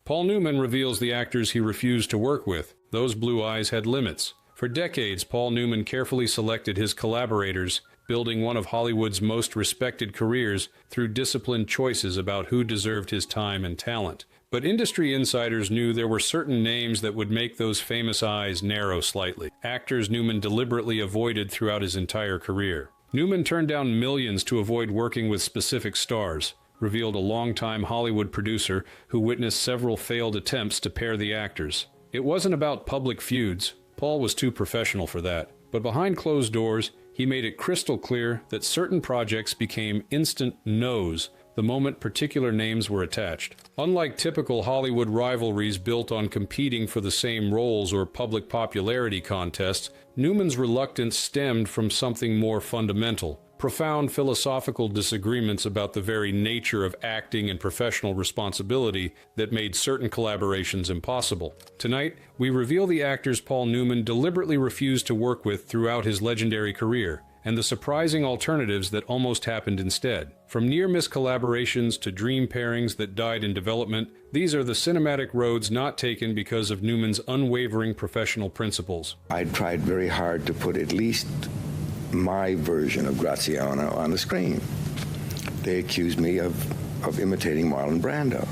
Paul Newman reveals the actors he refused to work with. Those blue eyes had limits. For decades, Paul Newman carefully selected his collaborators, building one of Hollywood's most respected careers through disciplined choices about who deserved his time and talent. But industry insiders knew there were certain names that would make those famous eyes narrow slightly. Actors Newman deliberately avoided throughout his entire career. Newman turned down millions to avoid working with specific stars, revealed a longtime Hollywood producer who witnessed several failed attempts to pair the actors. It wasn't about public feuds. Paul was too professional for that. But behind closed doors, he made it crystal clear that certain projects became instant no's the moment particular names were attached. Unlike typical Hollywood rivalries built on competing for the same roles or public popularity contests, Newman's reluctance stemmed from something more fundamental: profound philosophical disagreements about the very nature of acting and professional responsibility that made certain collaborations impossible. Tonight, we reveal the actors Paul Newman deliberately refused to work with throughout his legendary career, and the surprising alternatives that almost happened instead. From near-miss collaborations to dream pairings that died in development, these are the cinematic roads not taken because of Newman's unwavering professional principles. I tried very hard to put at least my version of Graziano on the screen. They accused me of imitating Marlon Brando.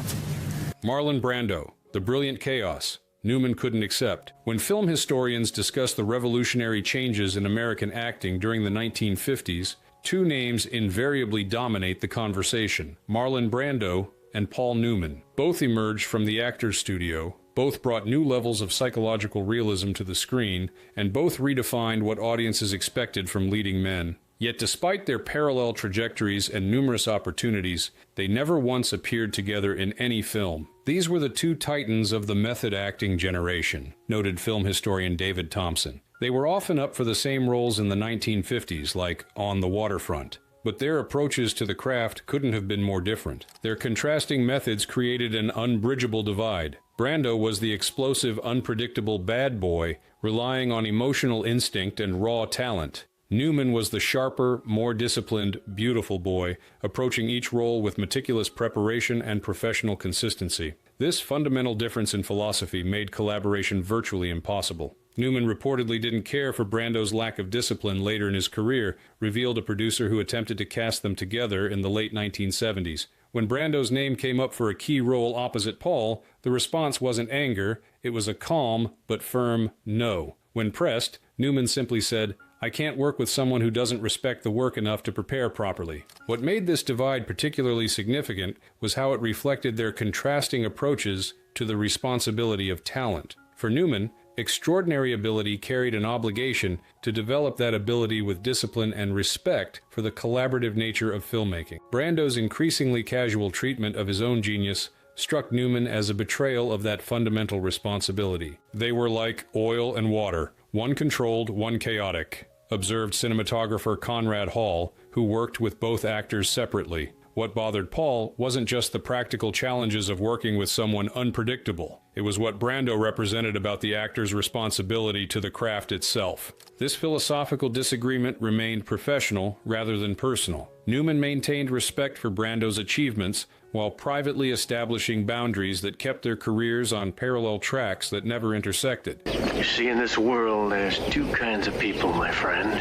Marlon Brando, the brilliant chaos Newman couldn't accept. When film historians discuss the revolutionary changes in American acting during the 1950s, two names invariably dominate the conversation: Marlon Brando and Paul Newman. Both emerged from the actor's studio, both brought new levels of psychological realism to the screen, and both redefined what audiences expected from leading men. Yet despite their parallel trajectories and numerous opportunities, they never once appeared together in any film. These were the two titans of the method acting generation, noted film historian David Thompson. They were often up for the same roles in the 1950s, like On the Waterfront. But their approaches to the craft couldn't have been more different. Their contrasting methods created an unbridgeable divide. Brando was the explosive, unpredictable bad boy, relying on emotional instinct and raw talent. Newman was the sharper, more disciplined, beautiful boy, approaching each role with meticulous preparation and professional consistency. This fundamental difference in philosophy made collaboration virtually impossible. Newman reportedly didn't care for Brando's lack of discipline later in his career, revealed a producer who attempted to cast them together in the late 1970s. When Brando's name came up for a key role opposite Paul, the response wasn't anger, it was a calm but firm no. When pressed, Newman simply said, "I can't work with someone who doesn't respect the work enough to prepare properly." What made this divide particularly significant was how it reflected their contrasting approaches to the responsibility of talent. For Newman, extraordinary ability carried an obligation to develop that ability with discipline and respect for the collaborative nature of filmmaking. Brando's increasingly casual treatment of his own genius struck Newman as a betrayal of that fundamental responsibility. They were like oil and water, one controlled, one chaotic, observed cinematographer Conrad Hall, who worked with both actors separately. What bothered Paul wasn't just the practical challenges of working with someone unpredictable. It was what Brando represented about the actor's responsibility to the craft itself. This philosophical disagreement remained professional rather than personal. Newman maintained respect for Brando's achievements while privately establishing boundaries that kept their careers on parallel tracks that never intersected. You see, in this world, there's two kinds of people, my friend.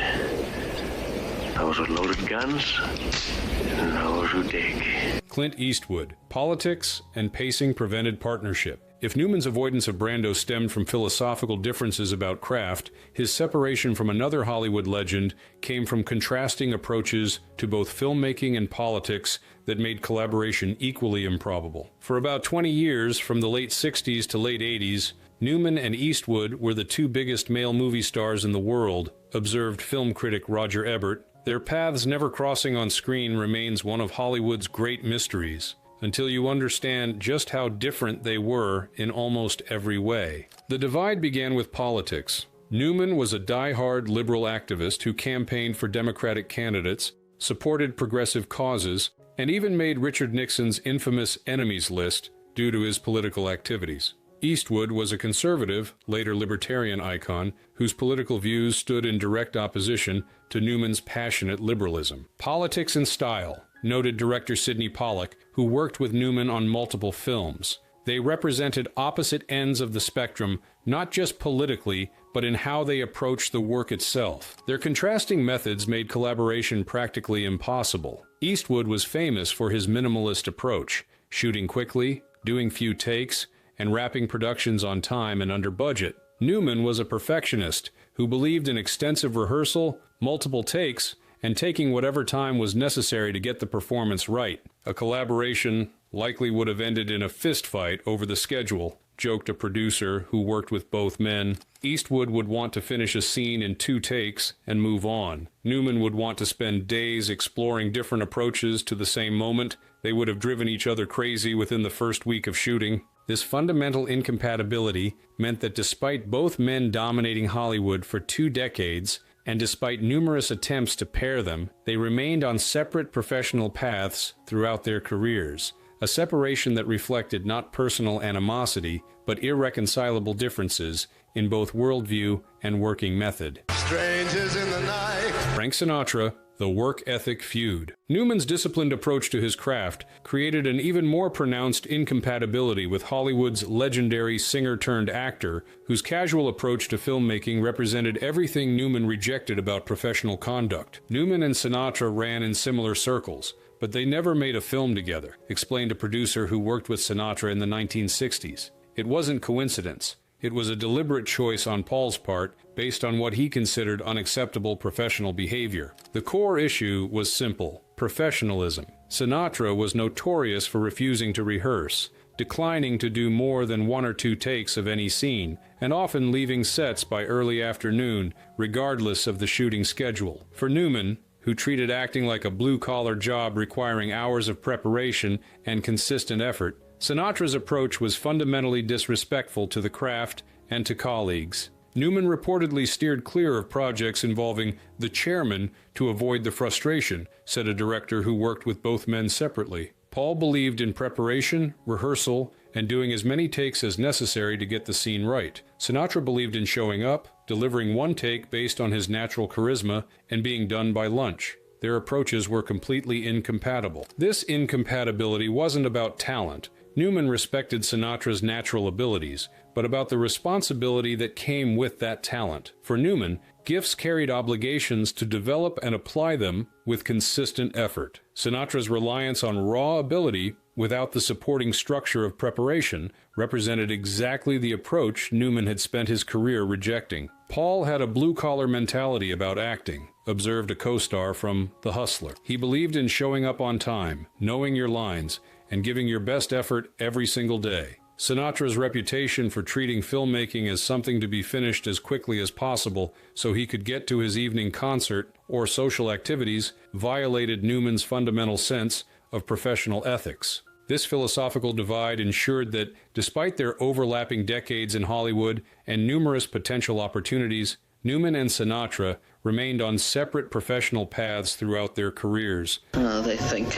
Those with loaded guns and those who dig. Clint Eastwood. Politics and pacing prevented partnership. If Newman's avoidance of Brando stemmed from philosophical differences about craft, his separation from another Hollywood legend came from contrasting approaches to both filmmaking and politics that made collaboration equally improbable. For about 20 years, from the late 60s to late 80s, Newman and Eastwood were the two biggest male movie stars in the world, observed film critic Roger Ebert. Their paths never crossing on screen remains one of Hollywood's great mysteries, until you understand just how different they were in almost every way. The divide began with politics. Newman was a die-hard liberal activist who campaigned for Democratic candidates, supported progressive causes, and even made Richard Nixon's infamous enemies list due to his political activities. Eastwood was a conservative, later libertarian icon, whose political views stood in direct opposition to Newman's passionate liberalism. Politics and style, noted director Sidney Pollack, who worked with Newman on multiple films. They represented opposite ends of the spectrum, not just politically, but in how they approached the work itself. Their contrasting methods made collaboration practically impossible. Eastwood was famous for his minimalist approach, shooting quickly, doing few takes, and wrapping productions on time and under budget. Newman was a perfectionist who believed in extensive rehearsal, multiple takes, and taking whatever time was necessary to get the performance right. A collaboration likely would have ended in a fistfight over the schedule, joked a producer who worked with both men. Eastwood would want to finish a scene in 2 takes and move on. Newman would want to spend days exploring different approaches to the same moment. They would have driven each other crazy within the first week of shooting. This fundamental incompatibility meant that despite both men dominating Hollywood for 2 decades, and despite numerous attempts to pair them, they remained on separate professional paths throughout their careers. A separation that reflected not personal animosity, but irreconcilable differences in both worldview and working method. Strangers in the night. Frank Sinatra, The Work Ethic Feud. Newman's disciplined approach to his craft created an even more pronounced incompatibility with Hollywood's legendary singer-turned-actor, whose casual approach to filmmaking represented everything Newman rejected about professional conduct. Newman and Sinatra ran in similar circles, but they never made a film together, explained a producer who worked with Sinatra in the 1960s. It wasn't coincidence. It was a deliberate choice on Paul's part, based on what he considered unacceptable professional behavior. The core issue was simple: professionalism. Sinatra was notorious for refusing to rehearse, declining to do more than 1 or 2 takes of any scene, and often leaving sets by early afternoon, regardless of the shooting schedule. For Newman, who treated acting like a blue-collar job requiring hours of preparation and consistent effort, Sinatra's approach was fundamentally disrespectful to the craft and to colleagues. Newman reportedly steered clear of projects involving the chairman to avoid the frustration, said a director who worked with both men separately. Paul believed in preparation, rehearsal, and doing as many takes as necessary to get the scene right. Sinatra believed in showing up, delivering 1 take based on his natural charisma, and being done by lunch. Their approaches were completely incompatible. This incompatibility wasn't about talent. Newman respected Sinatra's natural abilities, but about the responsibility that came with that talent. For Newman, gifts carried obligations to develop and apply them with consistent effort. Sinatra's reliance on raw ability without the supporting structure of preparation represented exactly the approach Newman had spent his career rejecting. Paul had a blue-collar mentality about acting, observed a co-star from The Hustler. He believed in showing up on time, knowing your lines, and giving your best effort every single day. Sinatra's reputation for treating filmmaking as something to be finished as quickly as possible so he could get to his evening concert or social activities violated Newman's fundamental sense of professional ethics. This philosophical divide ensured that, despite their overlapping decades in Hollywood and numerous potential opportunities, Newman and Sinatra remained on separate professional paths throughout their careers. They think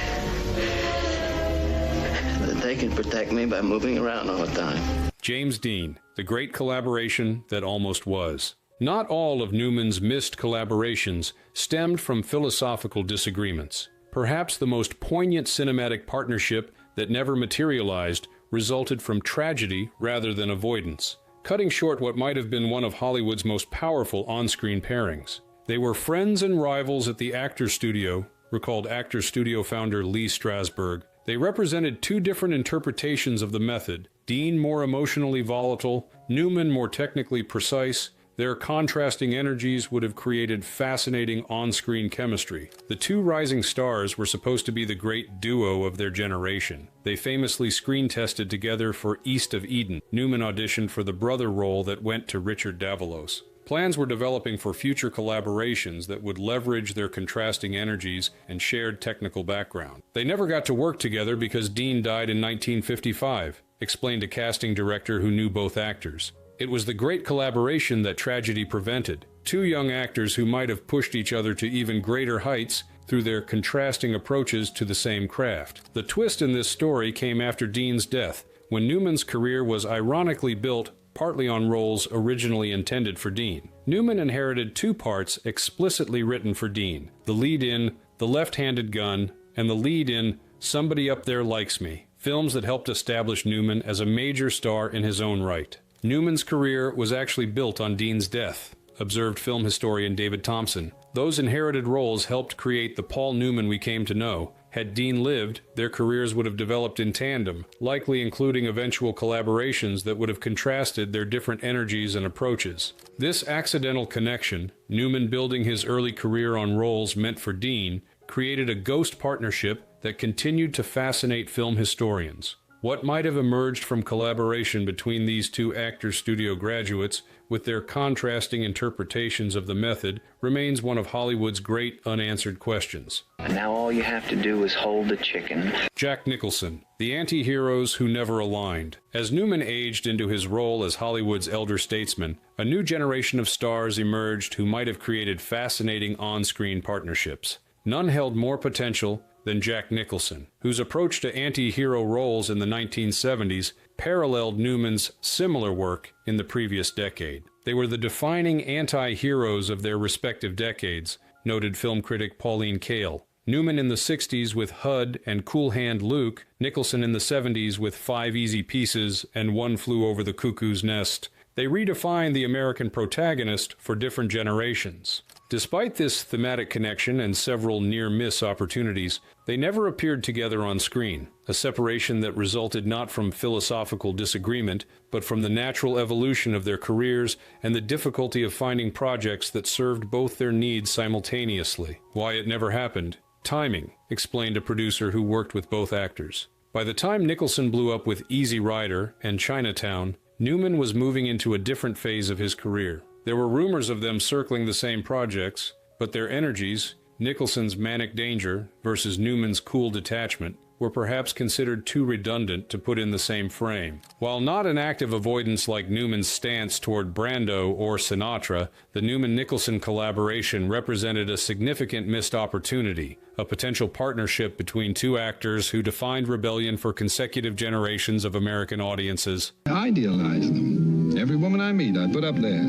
that they can protect me by moving around all the time. James Dean, the great collaboration that almost was. Not all of Newman's missed collaborations stemmed from philosophical disagreements. Perhaps the most poignant cinematic partnership that never materialized resulted from tragedy rather than avoidance, cutting short what might have been one of Hollywood's most powerful on-screen pairings. They were friends and rivals at the Actors Studio, recalled Actors Studio founder Lee Strasberg. They represented 2 different interpretations of the method, Dean more emotionally volatile, Newman more technically precise. Their contrasting energies would have created fascinating on-screen chemistry. The 2 rising stars were supposed to be the great duo of their generation. They famously screen-tested together for East of Eden. Newman auditioned for the brother role that went to Richard Davalos. Plans were developing for future collaborations that would leverage their contrasting energies and shared technical background. They never got to work together because Dean died in 1955, explained a casting director who knew both actors. It was the great collaboration that tragedy prevented. 2 young actors who might have pushed each other to even greater heights through their contrasting approaches to the same craft. The twist in this story came after Dean's death, when Newman's career was ironically built partly on roles originally intended for Dean. Newman inherited 2 parts explicitly written for Dean: the lead in The Left-Handed Gun and the lead in Somebody Up There Likes Me. films that helped establish Newman as a major star in his own right. Newman's career was actually built on Dean's death, observed film historian David Thompson. Those inherited roles helped create the Paul Newman we came to know. Had Dean lived, their careers would have developed in tandem, likely including eventual collaborations that would have contrasted their different energies and approaches. This accidental connection, Newman building his early career on roles meant for Dean, created a ghost partnership that continued to fascinate film historians. What might have emerged from collaboration between these two actors' studio graduates, with their contrasting interpretations of the method, remains one of Hollywood's great unanswered questions. And now all you have to do is hold the chicken. Jack Nicholson, the anti-heroes who never aligned. As Newman aged into his role as Hollywood's elder statesman, a new generation of stars emerged who might have created fascinating on-screen partnerships. None held more potential than Jack Nicholson, whose approach to anti-hero roles in the 1970s paralleled Newman's similar work in the previous decade. They were the defining anti-heroes of their respective decades, noted film critic Pauline Kael. Newman in the 60s with HUD and Cool Hand Luke, Nicholson in the 70s with 5 Easy Pieces and One Flew Over the Cuckoo's Nest. They redefined the American protagonist for different generations. Despite this thematic connection and several near-miss opportunities, they never appeared together on screen, a separation that resulted not from philosophical disagreement, but from the natural evolution of their careers and the difficulty of finding projects that served both their needs simultaneously. Why it never happened? Timing, explained a producer who worked with both actors. By the time Nicholson blew up with Easy Rider and Chinatown, Newman was moving into a different phase of his career. There were rumors of them circling the same projects, but their energies, Nicholson's manic danger versus Newman's cool detachment, were perhaps considered too redundant to put in the same frame. While not an active avoidance like Newman's stance toward Brando or Sinatra, the Newman-Nicholson collaboration represented a significant missed opportunity, a potential partnership between two actors who defined rebellion for consecutive generations of American audiences. I idealize them. Every woman I meet, I put up there.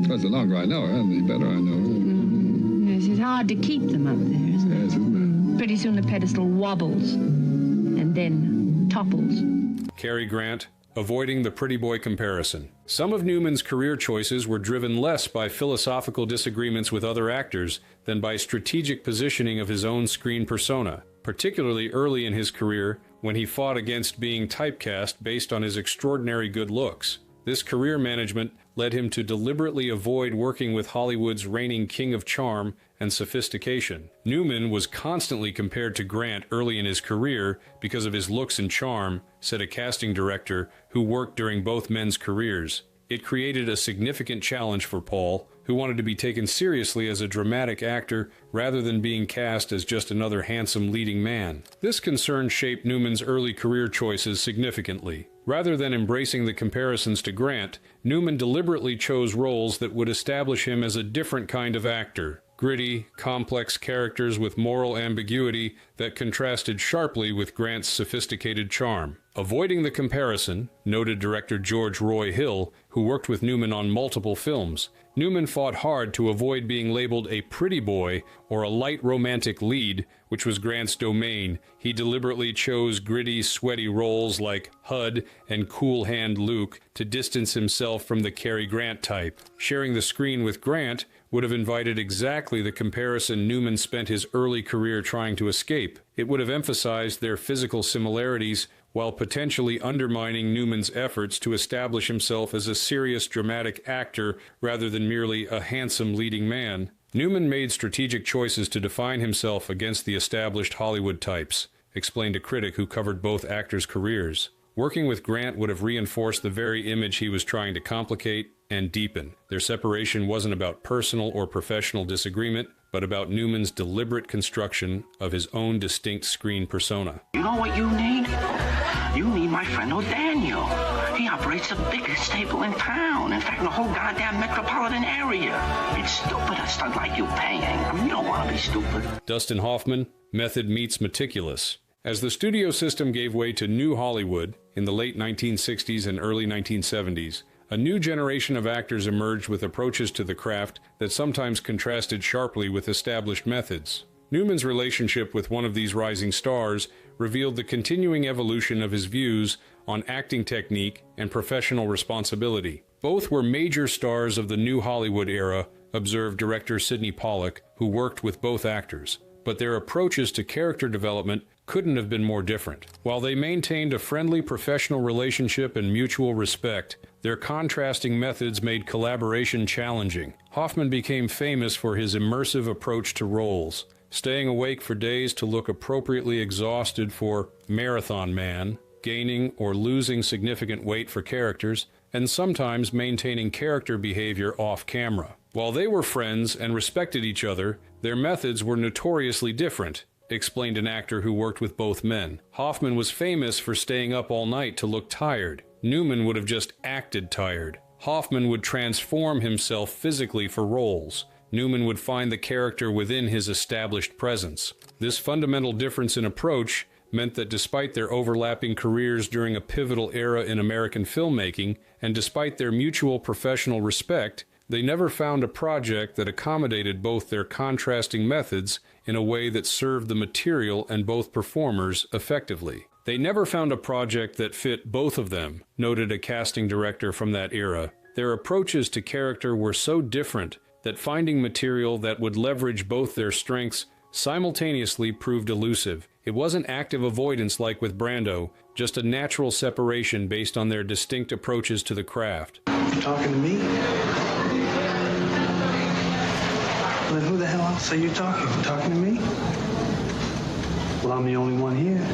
Because the longer I know her, the better I know her. Yes, it's hard to keep them up there, isn't it? Yes, isn't it? Pretty soon the pedestal wobbles, and then topples. Cary Grant, avoiding the pretty boy comparison. Some of Newman's career choices were driven less by philosophical disagreements with other actors than by strategic positioning of his own screen persona, particularly early in his career when he fought against being typecast based on his extraordinary good looks. This career management led him to deliberately avoid working with Hollywood's reigning king of charm and sophistication. Newman was constantly compared to Grant early in his career because of his looks and charm, said a casting director who worked during both men's careers. It created a significant challenge for Paul, who wanted to be taken seriously as a dramatic actor rather than being cast as just another handsome leading man. This concern shaped Newman's early career choices significantly. Rather than embracing the comparisons to Grant, Newman deliberately chose roles that would establish him as a different kind of actor. Gritty, complex characters with moral ambiguity that contrasted sharply with Grant's sophisticated charm. Avoiding the comparison, noted director George Roy Hill, who worked with Newman on multiple films, Newman fought hard to avoid being labeled a pretty boy or a light romantic lead, which was Grant's domain. He deliberately chose gritty, sweaty roles like HUD and Cool Hand Luke to distance himself from the Cary Grant type. Sharing the screen with Grant would have invited exactly the comparison Newman spent his early career trying to escape. It would have emphasized their physical similarities while potentially undermining Newman's efforts to establish himself as a serious dramatic actor rather than merely a handsome leading man. Newman made strategic choices to define himself against the established Hollywood types, explained a critic who covered both actors' careers. Working with Grant would have reinforced the very image he was trying to complicate and deepen. Their separation wasn't about personal or professional disagreement, but about Newman's deliberate construction of his own distinct screen persona. You know what you need? You need my friend O'Daniel. He operates the biggest stable in town. In fact, the whole goddamn metropolitan area. It's stupid a stunt like you paying. I mean, you don't want to be stupid. Dustin Hoffman, method meets meticulous. As the studio system gave way to New Hollywood in the late 1960s and early 1970s, a new generation of actors emerged with approaches to the craft that sometimes contrasted sharply with established methods. Newman's relationship with one of these rising stars revealed the continuing evolution of his views on acting technique and professional responsibility. Both were major stars of the New Hollywood era, observed director Sidney Pollack, who worked with both actors. But their approaches to character development couldn't have been more different. While they maintained a friendly professional relationship and mutual respect, their contrasting methods made collaboration challenging. Hoffman became famous for his immersive approach to roles, staying awake for days to look appropriately exhausted for Marathon Man, gaining or losing significant weight for characters, and sometimes maintaining character behavior off-camera. While they were friends and respected each other, their methods were notoriously different, explained an actor who worked with both men. Hoffman was famous for staying up all night to look tired. Newman would have just acted tired. Hoffman would transform himself physically for roles. Newman would find the character within his established presence. This fundamental difference in approach meant that despite their overlapping careers during a pivotal era in American filmmaking, and despite their mutual professional respect, they never found a project that accommodated both their contrasting methods in a way that served the material and both performers effectively. They never found a project that fit both of them, noted a casting director from that era. Their approaches to character were so different that finding material that would leverage both their strengths simultaneously proved elusive. It wasn't active avoidance like with Brando, just a natural separation based on their distinct approaches to the craft. You talking to me? Then who the hell else are you talking? You talking to me? Well, I'm the only one here.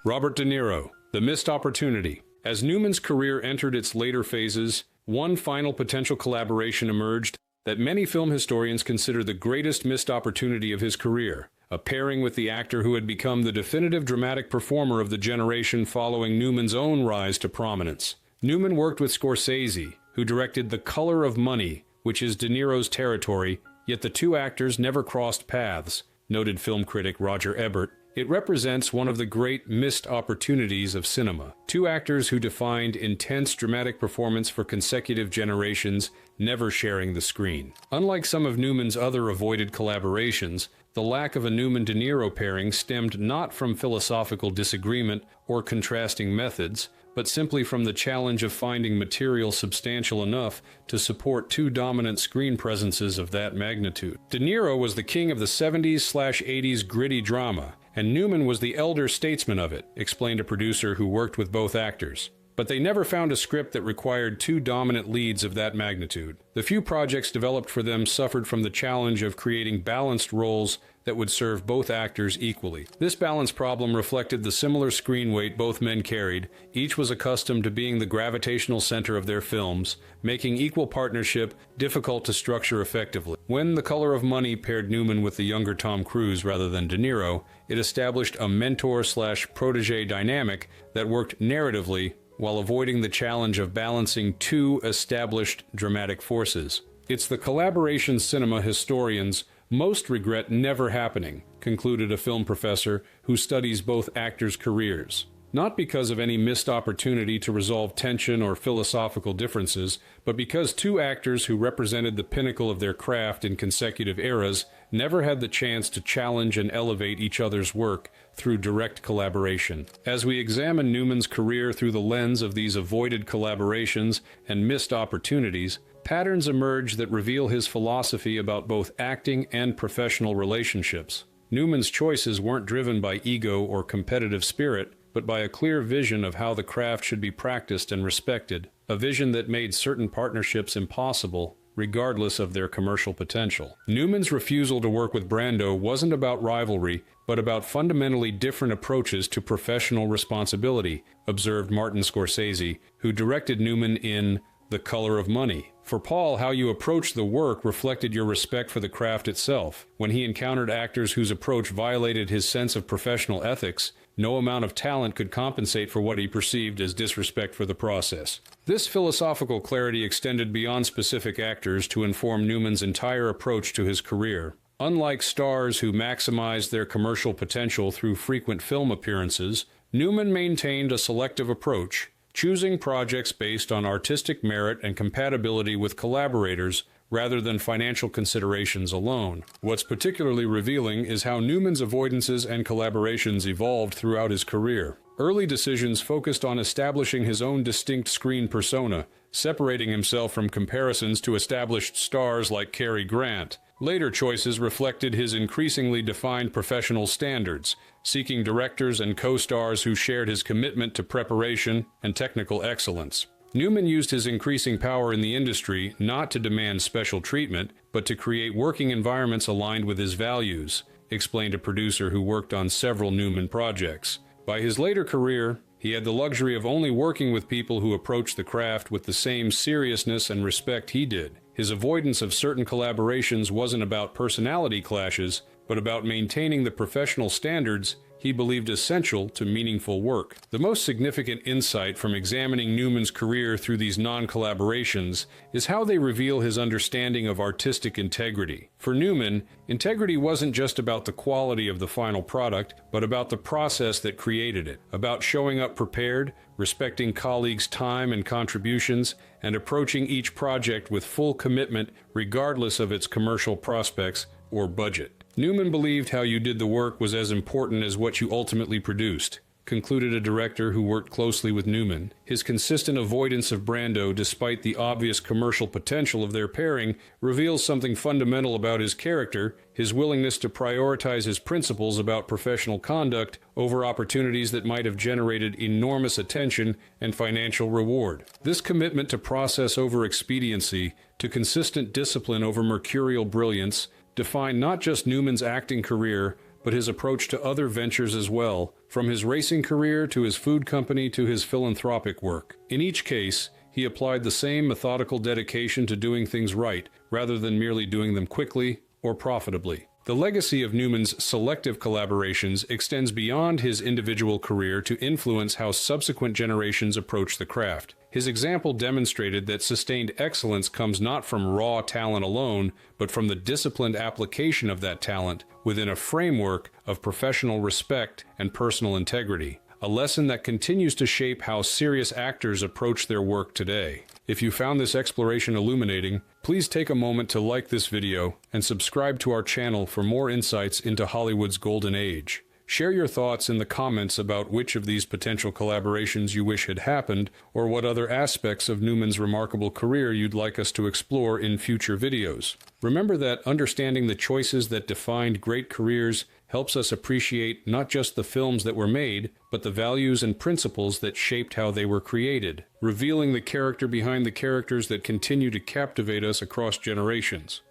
Robert De Niro, The Missed Opportunity. As Newman's career entered its later phases, one final potential collaboration emerged that many film historians consider the greatest missed opportunity of his career, a pairing with the actor who had become the definitive dramatic performer of the generation following Newman's own rise to prominence. Newman worked with Scorsese, who directed The Color of Money, which is De Niro's territory, yet the two actors never crossed paths, noted film critic Roger Ebert. It represents one of the great missed opportunities of cinema. Two actors who defined intense dramatic performance for consecutive generations, never sharing the screen. Unlike some of Newman's other avoided collaborations, the lack of a Newman-De Niro pairing stemmed not from philosophical disagreement or contrasting methods, but simply from the challenge of finding material substantial enough to support two dominant screen presences of that magnitude. De Niro was the king of the 70s/80s gritty drama, and Newman was the elder statesman of it, explained a producer who worked with both actors. But they never found a script that required two dominant leads of that magnitude. The few projects developed for them suffered from the challenge of creating balanced roles that would serve both actors equally. This balance problem reflected the similar screen weight both men carried. Each was accustomed to being the gravitational center of their films, making equal partnership difficult to structure effectively. When The Color of Money paired Newman with the younger Tom Cruise rather than De Niro, it established a mentor/protege dynamic that worked narratively while avoiding the challenge of balancing two established dramatic forces. It's the collaboration cinema historians most regret never happening, concluded a film professor who studies both actors' careers. Not because of any missed opportunity to resolve tension or philosophical differences, but because two actors who represented the pinnacle of their craft in consecutive eras never had the chance to challenge and elevate each other's work through direct collaboration. As we examine Newman's career through the lens of these avoided collaborations and missed opportunities, patterns emerge that reveal his philosophy about both acting and professional relationships. Newman's choices weren't driven by ego or competitive spirit, but by a clear vision of how the craft should be practiced and respected, a vision that made certain partnerships impossible, regardless of their commercial potential. Newman's refusal to work with Brando wasn't about rivalry, but about fundamentally different approaches to professional responsibility, observed Martin Scorsese, who directed Newman in The Color of Money. For Paul, how you approached the work reflected your respect for the craft itself. When he encountered actors whose approach violated his sense of professional ethics, no amount of talent could compensate for what he perceived as disrespect for the process. This philosophical clarity extended beyond specific actors to inform Newman's entire approach to his career. Unlike stars who maximized their commercial potential through frequent film appearances, Newman maintained a selective approach, choosing projects based on artistic merit and compatibility with collaborators rather than financial considerations alone. What's particularly revealing is how Newman's avoidances and collaborations evolved throughout his career. Early decisions focused on establishing his own distinct screen persona, separating himself from comparisons to established stars like Cary Grant. Later choices reflected his increasingly defined professional standards, seeking directors and co-stars who shared his commitment to preparation and technical excellence. Newman used his increasing power in the industry not to demand special treatment, but to create working environments aligned with his values, explained a producer who worked on several Newman projects. By his later career, he had the luxury of only working with people who approached the craft with the same seriousness and respect he did. His avoidance of certain collaborations wasn't about personality clashes, but about maintaining the professional standards he believed essential to meaningful work. The most significant insight from examining Newman's career through these non-collaborations is how they reveal his understanding of artistic integrity. For Newman, integrity wasn't just about the quality of the final product, but about the process that created it, about showing up prepared, respecting colleagues' time and contributions, and approaching each project with full commitment regardless of its commercial prospects or budget. Newman believed how you did the work was as important as what you ultimately produced, concluded a director who worked closely with Newman. His consistent avoidance of Brando, despite the obvious commercial potential of their pairing, reveals something fundamental about his character, his willingness to prioritize his principles about professional conduct over opportunities that might have generated enormous attention and financial reward. This commitment to process over expediency, to consistent discipline over mercurial brilliance, defined not just Newman's acting career, but his approach to other ventures as well, from his racing career to his food company to his philanthropic work. In each case, he applied the same methodical dedication to doing things right, rather than merely doing them quickly or profitably. The legacy of Newman's selective collaborations extends beyond his individual career to influence how subsequent generations approach the craft. His example demonstrated that sustained excellence comes not from raw talent alone, but from the disciplined application of that talent within a framework of professional respect and personal integrity, a lesson that continues to shape how serious actors approach their work today. If you found this exploration illuminating, please take a moment to like this video and subscribe to our channel for more insights into Hollywood's golden age. Share your thoughts in the comments about which of these potential collaborations you wish had happened, or what other aspects of Newman's remarkable career you'd like us to explore in future videos. Remember that understanding the choices that defined great careers helps us appreciate not just the films that were made, but the values and principles that shaped how they were created, revealing the character behind the characters that continue to captivate us across generations.